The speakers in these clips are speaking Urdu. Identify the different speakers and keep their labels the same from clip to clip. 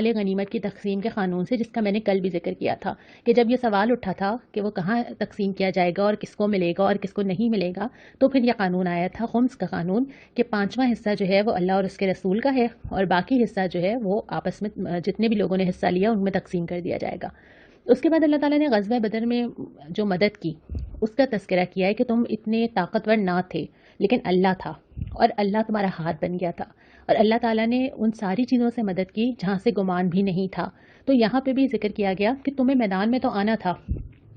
Speaker 1: غنیمت کی تقسیم کے قانون سے، جس کا میں نے کل بھی ذکر کیا تھا کہ جب یہ سوال اٹھا تھا کہ وہ کہاں تقسیم کیا جائے گا اور کس کو ملے گا اور کس کو نہیں ملے گا، تو پھر یہ قانون آیا تھا خمس کا قانون کہ 5واں حصہ جو ہے وہ اللہ اور اس کے رسول کا ہے اور باقی حصہ جو ہے وہ آپس میں جتنے بھی لوگوں نے حصہ لیا ان میں تقسیم کر دیا جائے گا۔ اس کے بعد اللہ تعالیٰ نے غزوہ بدر میں جو مدد کی اس کا تذکرہ کیا ہے کہ تم اتنے طاقتور نہ تھے لیکن اللہ تھا اور اللہ تمہارا ہاتھ بن گیا تھا، اور اللہ تعالیٰ نے ان ساری چیزوں سے مدد کی جہاں سے گمان بھی نہیں تھا۔ تو یہاں پہ بھی ذکر کیا گیا کہ تمہیں میدان میں تو آنا تھا۔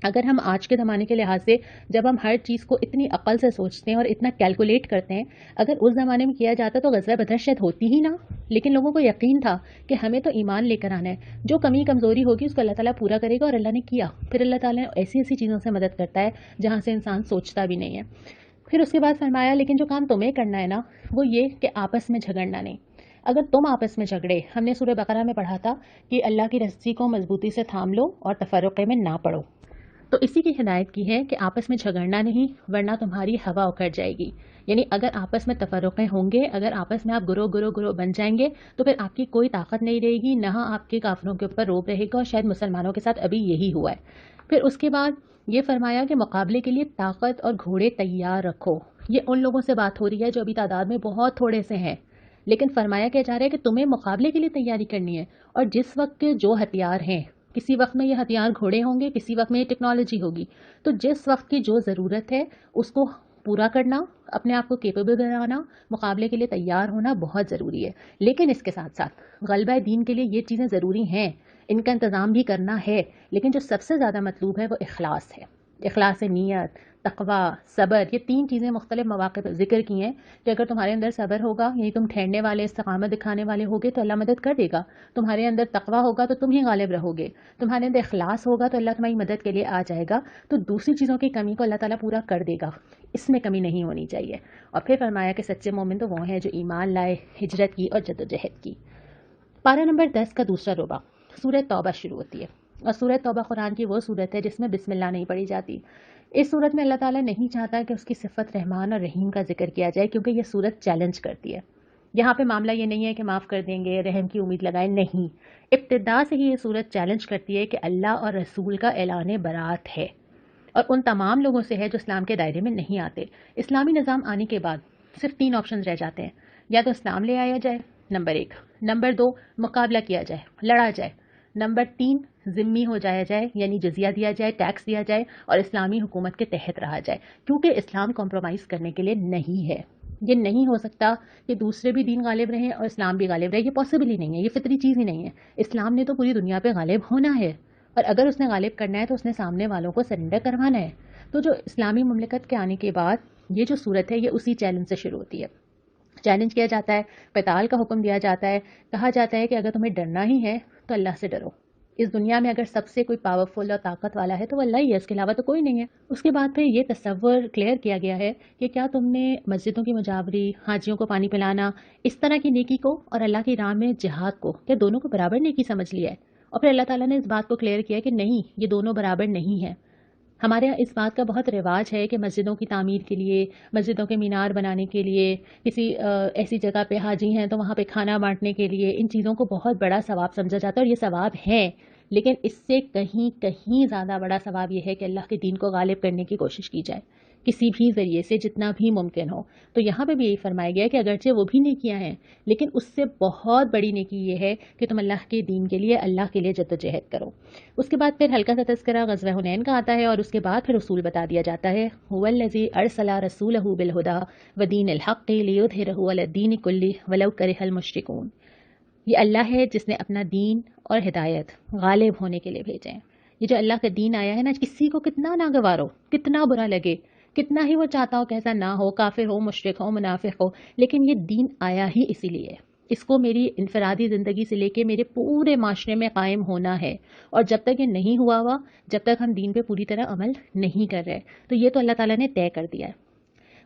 Speaker 1: اگر ہم آج کے زمانے کے لحاظ سے جب ہم ہر چیز کو اتنی عقل سے سوچتے ہیں اور اتنا کیلکولیٹ کرتے ہیں، اگر اس زمانے میں کیا جاتا تو غزوہ بدر شاید ہوتی ہی نہ، لیکن لوگوں کو یقین تھا کہ ہمیں تو ایمان لے کر آنا ہے، جو کمی کمزوری ہوگی اس کو اللہ تعالیٰ پورا کرے گا، اور اللہ نے کیا۔ پھر اللہ تعالیٰ ایسی ایسی چیزوں سے مدد کرتا ہے جہاں سے انسان سوچتا بھی نہیں ہے۔ پھر اس کے بعد فرمایا لیکن جو کام تمہیں کرنا ہے نا وہ یہ کہ آپس میں جھگڑنا نہیں۔ اگر تم آپس میں جھگڑے، ہم نے سورہ بقرہ میں پڑھا تھا کہ اللہ کی رسی کو مضبوطی سے تھام لو اور تفرقے میں نہ پڑو، تو اسی کی ہدایت کی ہے کہ آپس میں جھگڑنا نہیں ورنہ تمہاری ہوا اکھڑ جائے گی۔ یعنی اگر آپس میں تفرقے ہوں گے، اگر آپس میں آپ گروہ بن جائیں گے تو پھر آپ کی کوئی طاقت نہیں رہے گی، نہ آپ کے کافروں کے اوپر روب رہے گا، اور شاید مسلمانوں کے ساتھ ابھی یہی ہوا ہے۔ پھر اس کے بعد یہ فرمایا کہ مقابلے کے لیے طاقت اور گھوڑے تیار رکھو۔ یہ ان لوگوں سے بات ہو رہی ہے جو ابھی تعداد میں بہت تھوڑے سے ہیں، لیکن فرمایا کیا جا رہا ہے کہ تمہیں مقابلے کے لیے تیاری کرنی ہے، اور جس وقت کے جو ہتھیار ہیں، کسی وقت میں یہ ہتھیار گھوڑے ہوں گے، کسی وقت میں یہ ٹیکنالوجی ہوگی، تو جس وقت کی جو ضرورت ہے اس کو پورا کرنا، اپنے آپ کو کیپیبل بنانا، مقابلے کے لیے تیار ہونا بہت ضروری ہے۔ لیکن اس کے ساتھ ساتھ غلبہ دین کے لیے یہ چیزیں ضروری ہیں، ان کا انتظام بھی کرنا ہے، لیکن جو سب سے زیادہ مطلوب ہے وہ اخلاص ہے۔ اخلاص نیت، تقوی، صبر، یہ 3 چیزیں مختلف مواقع پر ذکر کی ہیں کہ اگر تمہارے اندر صبر ہوگا، یعنی تم ٹھہرنے والے، استقامت دکھانے والے ہوگے تو اللہ مدد کر دے گا، تمہارے اندر تقوی ہوگا تو تم ہی غالب رہو گے، تمہارے اندر اخلاص ہوگا تو اللہ تمہاری مدد کے لیے آ جائے گا، تو دوسری چیزوں کی کمی کو اللہ تعالیٰ پورا کر دے گا، اس میں کمی نہیں ہونی چاہیے۔ اور پھر فرمایا کہ سچے مومن تو وہ ہیں جو ایمان لائے، ہجرت کی اور جدوجہد کی۔ پارہ نمبر 10 کا دوسرا ربع سورہ توبہ شروع ہوتی ہے، اور سورہ توبہ قرآن کی وہ سورت ہے جس میں بسم اللہ نہیں پڑھی جاتی۔ اس صورت میں اللہ تعالیٰ نہیں چاہتا کہ اس کی صفت رحمان اور رحیم کا ذکر کیا جائے، کیونکہ یہ صورت چیلنج کرتی ہے۔ یہاں پہ معاملہ یہ نہیں ہے کہ معاف کر دیں گے، رحم کی امید لگائیں، نہیں، ابتدا سے ہی یہ صورت چیلنج کرتی ہے کہ اللہ اور رسول کا اعلان برات ہے، اور ان تمام لوگوں سے ہے جو اسلام کے دائرے میں نہیں آتے۔ اسلامی نظام آنے کے بعد صرف 3 آپشنز رہ جاتے ہیں، یا تو اسلام لے آیا جائے، نمبر 1، نمبر 2 مقابلہ کیا جائے، لڑا جائے، نمبر 3 ذمہ ہو جایا جائے، یعنی جزیہ دیا جائے، ٹیکس دیا جائے اور اسلامی حکومت کے تحت رہا جائے، کیونکہ اسلام کمپرومائز کرنے کے لیے نہیں ہے۔ یہ نہیں ہو سکتا کہ دوسرے بھی دین غالب رہیں اور اسلام بھی غالب رہے، یہ پاسبل ہی نہیں ہے، یہ فطری چیز ہی نہیں ہے۔ اسلام نے تو پوری دنیا پہ غالب ہونا ہے، اور اگر اس نے غالب کرنا ہے تو اس نے سامنے والوں کو سرنڈر کروانا ہے۔ تو جو اسلامی مملکت کے آنے کے بعد یہ جو صورت ہے یہ اسی چیلنج سے شروع ہوتی ہے۔ چیلنج کیا جاتا ہے، قتال کا حکم دیا جاتا ہے، کہا جاتا ہے کہ اگر تمہیں ڈرنا ہی ہے تو اللہ سے ڈرو۔ اس دنیا میں اگر سب سے کوئی پاورفل اور طاقت والا ہے تو وہ اللہ ہی ہے، اس کے علاوہ تو کوئی نہیں ہے۔ اس کے بعد پھر یہ تصور کلیئر کیا گیا ہے کہ کیا تم نے مسجدوں کی مجاوری، حاجیوں کو پانی پلانا، اس طرح کی نیکی کو اور اللہ کی راہ میں جہاد کو، کیا دونوں کو برابر نیکی سمجھ لیا ہے؟ اور پھر اللہ تعالیٰ نے اس بات کو کلیئر کیا کہ نہیں، یہ دونوں برابر نہیں ہے۔ ہمارے یہاں اس بات کا بہت رواج ہے کہ مسجدوں کی تعمیر کے لیے، مسجدوں کے مینار بنانے کے لیے، کسی ایسی جگہ پہ حاجی ہیں تو وہاں پہ کھانا بانٹنے کے لیے ان چیزوں کو بہت بڑا ثواب سمجھا جاتا ہے، اور یہ ثواب ہے، لیکن اس سے کہیں کہیں زیادہ بڑا ثواب یہ ہے کہ اللہ کے دین کو غالب کرنے کی کوشش کی جائے کسی بھی ذریعے سے، جتنا بھی ممکن ہو۔ تو یہاں پہ بھی یہی فرمایا گیا ہے کہ اگرچہ وہ بھی نیکیاں ہیں، لیکن اس سے بہت بڑی نیکی یہ ہے کہ تم اللہ کے دین کے لیے، اللہ کے لیے جدوجہد کرو۔ اس کے بعد پھر ہلکا سا تذکرہ غزوہ حنین کا آتا ہے، اور اس کے بعد پھر رسول بتا دیا جاتا ہے، هو الذی ارسل رسولہ بالہدی ودین الحق لیظہرہ علی الدین کلہ ولو کرہ المشرکون۔ یہ اللہ ہے جس نے اپنا دین اور ہدایت غالب ہونے کے لیے بھیجے ہیں۔ یہ جو اللہ کا دین آیا ہے نا، کسی کو کتنا ناگوار ہو، کتنا برا لگے، کتنا ہی وہ چاہتا ہو کیسا نہ ہو، کافر ہو، مشرک ہو، منافق ہو، لیکن یہ دین آیا ہی اسی لیے ہے۔ اس کو میری انفرادی زندگی سے لے کے میرے پورے معاشرے میں قائم ہونا ہے، اور جب تک یہ نہیں ہوا جب تک ہم دین پہ پوری طرح عمل نہیں کر رہے، تو یہ تو اللہ تعالیٰ نے طے کر دیا ہے۔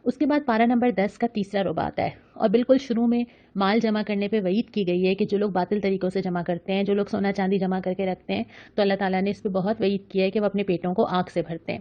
Speaker 1: اس کے بعد پارہ نمبر 10 کا تیسرا ربع آتا ہے، اور بالکل شروع میں مال جمع کرنے پہ وعید کی گئی ہے کہ جو لوگ باطل طریقوں سے جمع کرتے ہیں، جو لوگ سونا چاندی جمع کر کے رکھتے ہیں، تو اللہ تعالیٰ نے اس پہ بہت وعید کیا ہے کہ وہ اپنے پیٹوں کو آگ سے بھرتے ہیں۔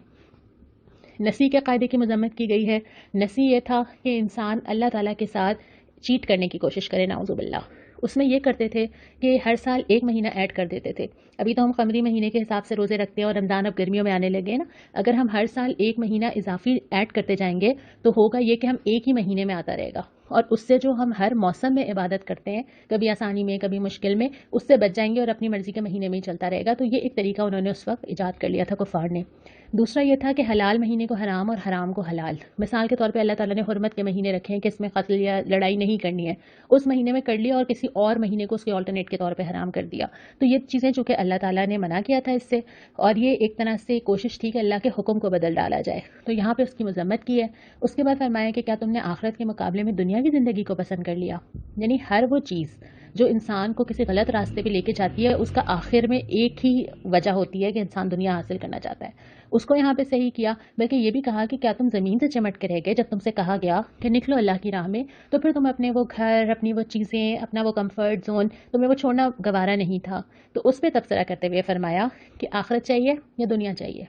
Speaker 1: نسی کے قاعدے کی مذمت کی گئی ہے۔ نسی یہ تھا کہ انسان اللہ تعالیٰ کے ساتھ چیٹ کرنے کی کوشش کرے، نعوذ باللہ۔ اس میں یہ کرتے تھے کہ ہر سال 1 مہینہ ایڈ کر دیتے تھے. ابھی تو ہم قمری مہینے کے حساب سے روزے رکھتے ہیں اور رمضان اب گرمیوں میں آنے لگے نا. اگر ہم ہر سال 1 مہینہ اضافی ایڈ کرتے جائیں گے تو ہوگا یہ کہ ہم ایک ہی مہینے میں آتا رہے گا, اور اس سے جو ہم ہر موسم میں عبادت کرتے ہیں, کبھی آسانی میں کبھی مشکل میں, اس سے بچ جائیں گے اور اپنی مرضی کے مہینے میں ہی چلتا رہے گا. تو یہ ایک طریقہ انہوں نے اس وقت ایجاد کر لیا تھا کفار نے. دوسرا یہ تھا کہ حلال مہینے کو حرام اور حرام کو حلال. مثال کے طور پہ اللہ تعالیٰ نے حرمت کے مہینے رکھے ہیں کہ اس میں قتل یا لڑائی نہیں کرنی ہے, اس مہینے میں کر لیا اور کسی اور مہینے کو اس کے آلٹرنیٹ کے طور پہ حرام کر دیا. تو یہ چیزیں چونکہ اللہ تعالیٰ نے منع کیا تھا اس سے, اور یہ ایک طرح سے کوشش تھی کہ اللہ کے حکم کو بدل ڈالا جائے, تو یہاں پہ اس کی مذمت کی ہے. اس کے بعد فرمایا کہ کیا تم نے آخرت کے مقابلے میں دنیا کی زندگی کو پسند کر لیا. یعنی ہر وہ چیز جو انسان کو کسی غلط راستے پہ لے کے جاتی ہے, اس کا آخر میں ایک ہی وجہ ہوتی ہے کہ انسان دنیا حاصل کرنا چاہتا ہے. اس کو یہاں پہ صحیح کیا, بلکہ یہ بھی کہا کہ کیا تم زمین سے چمٹ کے رہ گئے جب تم سے کہا گیا کہ نکلو اللہ کی راہ میں, تو پھر تم اپنے وہ گھر, اپنی وہ چیزیں, اپنا وہ کمفرٹ زون تمہیں وہ چھوڑنا گوارا نہیں تھا. تو اس پہ تبصرہ کرتے ہوئے فرمایا کہ آخرت چاہیے یا دنیا چاہیے.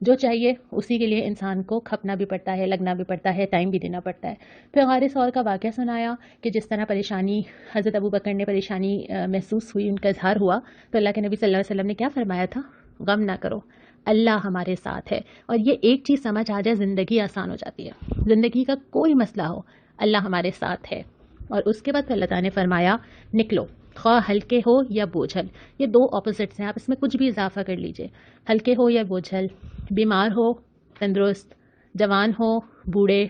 Speaker 1: جو چاہیے اسی کے لیے انسان کو کھپنا بھی پڑتا ہے, لگنا بھی پڑتا ہے, ٹائم بھی دینا پڑتا ہے. پھر غار ثور کا واقعہ سنایا کہ جس طرح پریشانی حضرت ابو بکر نے پریشانی محسوس ہوئی, ان کا اظہار ہوا, تو اللہ کے نبی صلی اللہ علیہ وسلم نے کیا فرمایا تھا, غم نہ کرو, اللہ ہمارے ساتھ ہے. اور یہ ایک چیز سمجھ آ جائے زندگی آسان ہو جاتی ہے. زندگی کا کوئی مسئلہ ہو, اللہ ہمارے ساتھ ہے. اور اس کے بعد پھر اللہ تعالیٰ نے فرمایا نکلو, خواہ ہلکے ہو یا بوجھل. یہ دو اپوزٹس ہیں, آپ اس میں کچھ بھی اضافہ کر لیجئے. ہلکے ہو یا بوجھل, بیمار ہو, تندرست, جوان ہو, بوڑھے,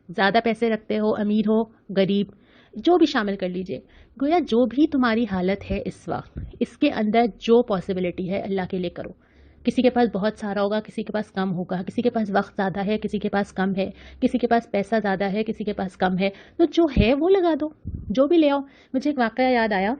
Speaker 1: زیادہ پیسے رکھتے ہو, امیر ہو, غریب, جو بھی شامل کر لیجئے. گویا جو بھی تمہاری حالت ہے اس وقت, اس کے اندر جو پاسبلٹی ہے اللہ کے لیے کرو. کسی کے پاس بہت سارا ہوگا, کسی کے پاس کم ہوگا, کسی کے پاس وقت زیادہ ہے, کسی کے پاس کم ہے, کسی کے پاس پیسہ زیادہ ہے, کسی کے پاس کم ہے. تو جو ہے وہ لگا دو, جو بھی لے آؤ. مجھے ایک واقعہ یاد آیا,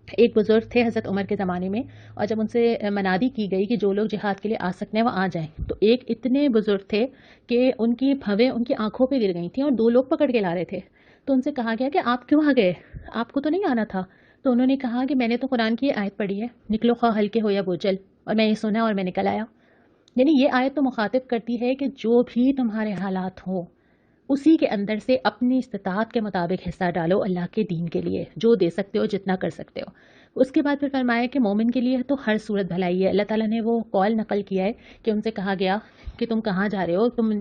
Speaker 1: ایک بزرگ تھے حضرت عمر کے زمانے میں, اور جب ان سے منادی کی گئی کہ جو لوگ جہاد کے لیے آ سکتے ہیں وہ آ جائیں, تو ایک اتنے بزرگ تھے کہ ان کی بھویں ان کی آنکھوں پہ گر گئی تھیں اور 2 لوگ پکڑ کے لا رہے تھے. تو ان سے کہا گیا کہ آپ کیوں آ گئے, آپ کو تو نہیں آنا تھا. تو انہوں نے کہا کہ میں نے تو قرآن کی آیت پڑھی ہے, نکلو خواہ ہلکے ہو یا بوجھل, اور میں یہ سنا اور میں نکل آیا. یعنی یہ آیت تو مخاطب کرتی ہے کہ جو بھی تمہارے حالات ہوں اسی کے اندر سے اپنی استطاعت کے مطابق حصہ ڈالو اللہ کے دین کے لیے, جو دے سکتے ہو, جتنا کر سکتے ہو. اس کے بعد پھر فرمایا کہ مومن کے لیے تو ہر صورت بھلائی ہے. اللہ تعالیٰ نے وہ قول نقل کیا ہے کہ ان سے کہا گیا کہ تم کہاں جا رہے ہو, تم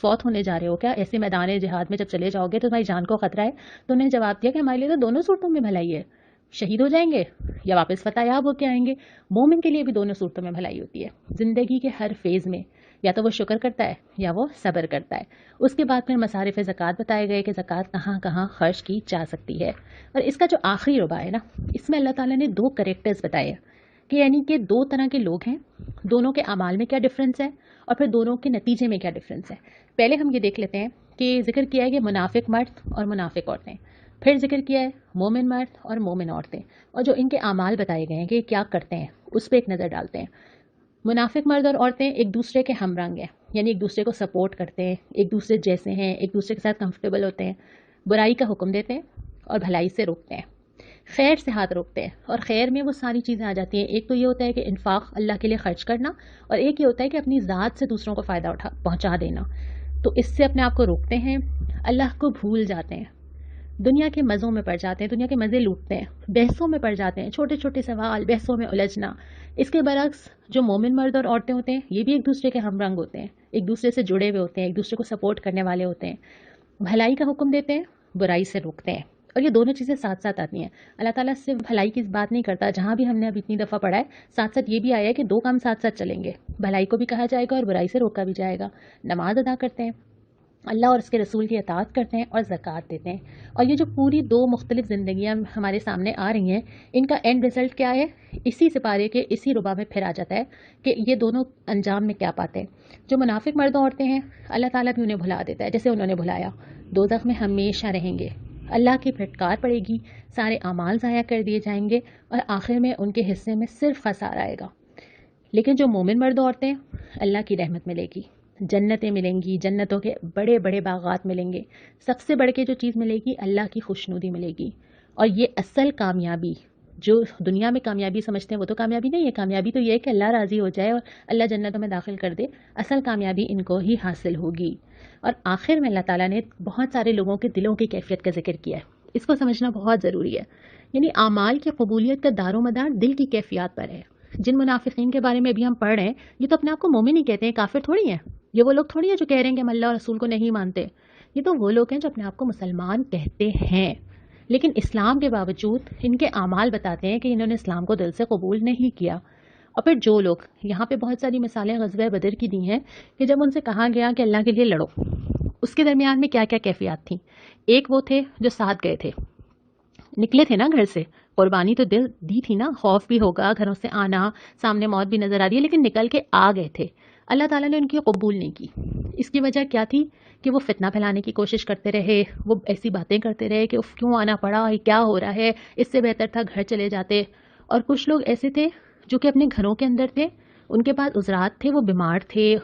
Speaker 1: فوت ہونے جا رہے ہو کیا, ایسے میدان جہاد میں جب چلے جاؤ گے تو تمہاری جان کو خطرہ ہے. تو انہیں جواب دیا کہ ہمارے لیے تو دونوں صورتوں میں بھلائی ہے, شہید ہو جائیں گے یا واپس فتح یاب ہو کے آئیں گے. مومن کے لیے بھی دونوں صورتوں میں بھلائی ہوتی ہے. زندگی کے ہر فیز میں یا تو وہ شکر کرتا ہے یا وہ صبر کرتا ہے. اس کے بعد پھر مصارف زکوٰۃ بتائے گئے کہ زکوٰۃ کہاں کہاں خرچ کی جا سکتی ہے. اور اس کا جو آخری ربع ہے نا, اس میں اللہ تعالیٰ نے 2 کریکٹرز بتائے کہ یعنی کہ 2 طرح کے لوگ ہیں, دونوں کے اعمال میں کیا ڈفرینس ہے اور پھر دونوں کے نتیجے میں کیا ڈفرینس ہے. پہلے ہم یہ دیکھ لیتے ہیں کہ ذکر کیا ہے کہ منافق مرد اور منافق عورتیں, پھر ذکر کیا ہے مومن مرد اور مومن عورتیں, اور جو ان کے اعمال بتائے گئے ہیں کہ کیا کرتے ہیں اس پہ ایک نظر ڈالتے ہیں. منافق مرد اور عورتیں ایک دوسرے کے ہم رنگ ہیں, یعنی ایک دوسرے کو سپورٹ کرتے ہیں, ایک دوسرے جیسے ہیں, ایک دوسرے کے ساتھ کمفرٹیبل ہوتے ہیں, برائی کا حکم دیتے ہیں اور بھلائی سے روکتے ہیں, خیر سے ہاتھ روکتے ہیں. اور خیر میں وہ ساری چیزیں آ جاتی ہیں. ایک تو یہ ہوتا ہے کہ انفاق اللہ کے لیے خرچ کرنا, اور ایک یہ ہوتا ہے کہ اپنی ذات سے دوسروں کو فائدہ پہنچا دینا. تو اس سے اپنے آپ کو روکتے ہیں, اللہ کو بھول جاتے ہیں, دنیا کے مزوں میں پڑ جاتے ہیں, دنیا کے مزے لوٹتے ہیں, بحثوں میں پڑ جاتے ہیں, چھوٹے چھوٹے سوال بحثوں میں الجھنا. اس کے برعکس جو مومن مرد اور عورتیں ہوتے ہیں یہ بھی ایک دوسرے کے ہم رنگ ہوتے ہیں, ایک دوسرے سے جڑے ہوئے ہوتے ہیں, ایک دوسرے کو سپورٹ کرنے والے ہوتے ہیں, بھلائی کا حکم دیتے ہیں, برائی سے روکتے ہیں. اور یہ دونوں چیزیں ساتھ ساتھ آتی ہیں. اللہ تعالیٰ صرف بھلائی کی بات نہیں کرتا, جہاں بھی ہم نے اب اتنی دفعہ پڑھا ہے ساتھ ساتھ یہ بھی آیا ہے کہ 2 کام ساتھ ساتھ چلیں گے, بھلائی کو بھی کہا جائے گا اور برائی سے روکا بھی جائے گا. نماز ادا کرتے ہیں, اللہ اور اس کے رسول کی اطاعت کرتے ہیں اور زکوٰۃ دیتے ہیں. اور یہ جو پوری 2 مختلف زندگیاں ہمارے سامنے آ رہی ہیں, ان کا اینڈ رزلٹ کیا ہے, اسی سپارے کے اسی ربع میں پھر آ جاتا ہے کہ یہ دونوں انجام میں کیا پاتے ہیں. جو منافق مرد عورتیں ہیں اللہ تعالیٰ بھی انہیں بھلا دیتا ہے, جیسے انہوں نے بھلایا, دوزخ میں ہمیشہ رہیں گے, اللہ کی پھٹکار پڑے گی, سارے اعمال ضائع کر دیے جائیں گے اور آخر میں ان کے حصے میں صرف خسارہ آئے گا. لیکن جو مومن مرد عورتیں, اللہ کی رحمت ملے گی, جنتیں ملیں گی, جنتوں کے بڑے بڑے باغات ملیں گے, سب سے بڑھ کے جو چیز ملے گی اللہ کی خوشنودی ملے گی. اور یہ اصل کامیابی, جو دنیا میں کامیابی سمجھتے ہیں وہ تو کامیابی نہیں ہے. کامیابی تو یہ ہے کہ اللہ راضی ہو جائے اور اللہ جنتوں میں داخل کر دے. اصل کامیابی ان کو ہی حاصل ہوگی. اور آخر میں اللہ تعالیٰ نے بہت سارے لوگوں کے دلوں کی کیفیت کا ذکر کیا ہے. اس کو سمجھنا بہت ضروری ہے یعنی اعمال کی قبولیت کا دار و مدار دل کی کیفیات پر ہے۔ جن منافقین کے بارے میں ابھی ہم پڑھ رہے ہیں، یہ تو اپنے آپ کو مومن ہی کہتے ہیں، کافر تھوڑی ہیں۔ یہ وہ لوگ تھوڑی ہیں جو کہہ رہے ہیں کہ ہم اللہ اور رسول کو نہیں مانتے۔ یہ تو وہ لوگ ہیں جو اپنے آپ کو مسلمان کہتے ہیں، لیکن اسلام کے باوجود ان کے اعمال بتاتے ہیں کہ انہوں نے اسلام کو دل سے قبول نہیں کیا۔ اور پھر جو لوگ یہاں پہ بہت ساری مثالیں غزوہ بدر کی دی ہیں کہ جب ان سے کہا گیا کہ اللہ کے لیے لڑو، اس کے درمیان میں کیا کیا کیفیات تھیں۔ ایک وہ تھے جو ساتھ گئے تھے، نکلے تھے نا گھر سے، قربانی تو دل دی تھی نا، خوف بھی ہوگا، گھروں سے آنا، سامنے موت بھی نظر آ رہی ہے، لیکن نکل کے آ گئے تھے۔ اللہ تعالیٰ نے ان کی قبول نہیں کی۔ اس کی وجہ کیا تھی کہ وہ فتنہ پھیلانے کی کوشش کرتے رہے، وہ ایسی باتیں کرتے رہے کہ اف کیوں آنا پڑا، یہ کیا ہو رہا ہے، اس سے بہتر تھا گھر چلے جاتے۔ اور کچھ لوگ ایسے تھے جو کہ اپنے گھروں کے اندر تھے، ان کے پاس عذرات تھے، وہ بیمار تھے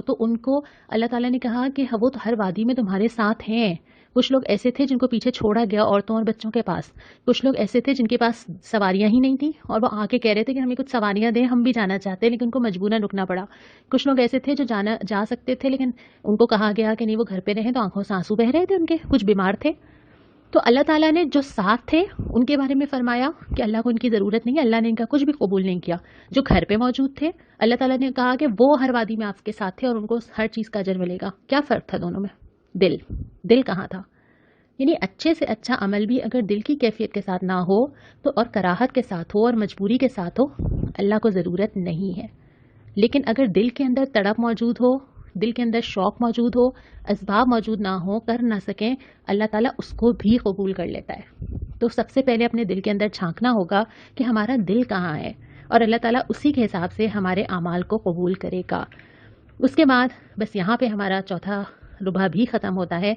Speaker 1: تو ان کو اللہ تعالیٰ نے کہا کہ وہ تو ہر وادی میں تمہارے ساتھ ہیں۔ کچھ لوگ ایسے تھے جن کو پیچھے چھوڑا گیا عورتوں اور بچوں کے پاس۔ کچھ لوگ ایسے تھے جن کے پاس سواریاں ہی نہیں تھیں اور وہ آ کے کہہ رہے تھے کہ ہمیں کچھ سواریاں دیں، ہم بھی جانا چاہتے ہیں، لیکن ان کو مجبوراً رکنا پڑا۔ کچھ لوگ ایسے تھے جو جا سکتے تھے، لیکن ان کو کہا گیا کہ نہیں وہ گھر پہ رہیں، تو آنکھوں سے آنسو بہہ رہے تھے ان کے، کچھ بیمار تھے۔ تو اللہ تعالیٰ نے جو ساتھ تھے ان کے بارے میں فرمایا کہ اللہ کو ان کی ضرورت نہیں ہے، اللہ نے ان کا کچھ بھی قبول نہیں کیا۔ جو گھر پہ موجود تھے، اللہ تعالیٰ نے کہا کہ وہ ہر وادی میں آپ کے ساتھ تھے اور ان کو ہر چیز کا اجر ملے گا۔ کیا فرق تھا دونوں میں؟ دل کہاں تھا؟ یعنی اچھے سے اچھا عمل بھی اگر دل کی کیفیت کے ساتھ نہ ہو تو، اور کراہت کے ساتھ ہو اور مجبوری کے ساتھ ہو، اللہ کو ضرورت نہیں ہے۔ لیکن اگر دل کے اندر تڑپ موجود ہو، دل کے اندر شوق موجود ہو، اسباب موجود نہ ہو، کر نہ سکیں، اللہ تعالیٰ اس کو بھی قبول کر لیتا ہے۔ تو سب سے پہلے اپنے دل کے اندر جھانکنا ہوگا کہ ہمارا دل کہاں ہے، اور اللہ تعالیٰ اسی کے حساب سے ہمارے اعمال کو قبول کرے گا۔ اس کے بعد بس یہاں پہ ہمارا چوتھا ربع بھی ختم ہوتا ہے۔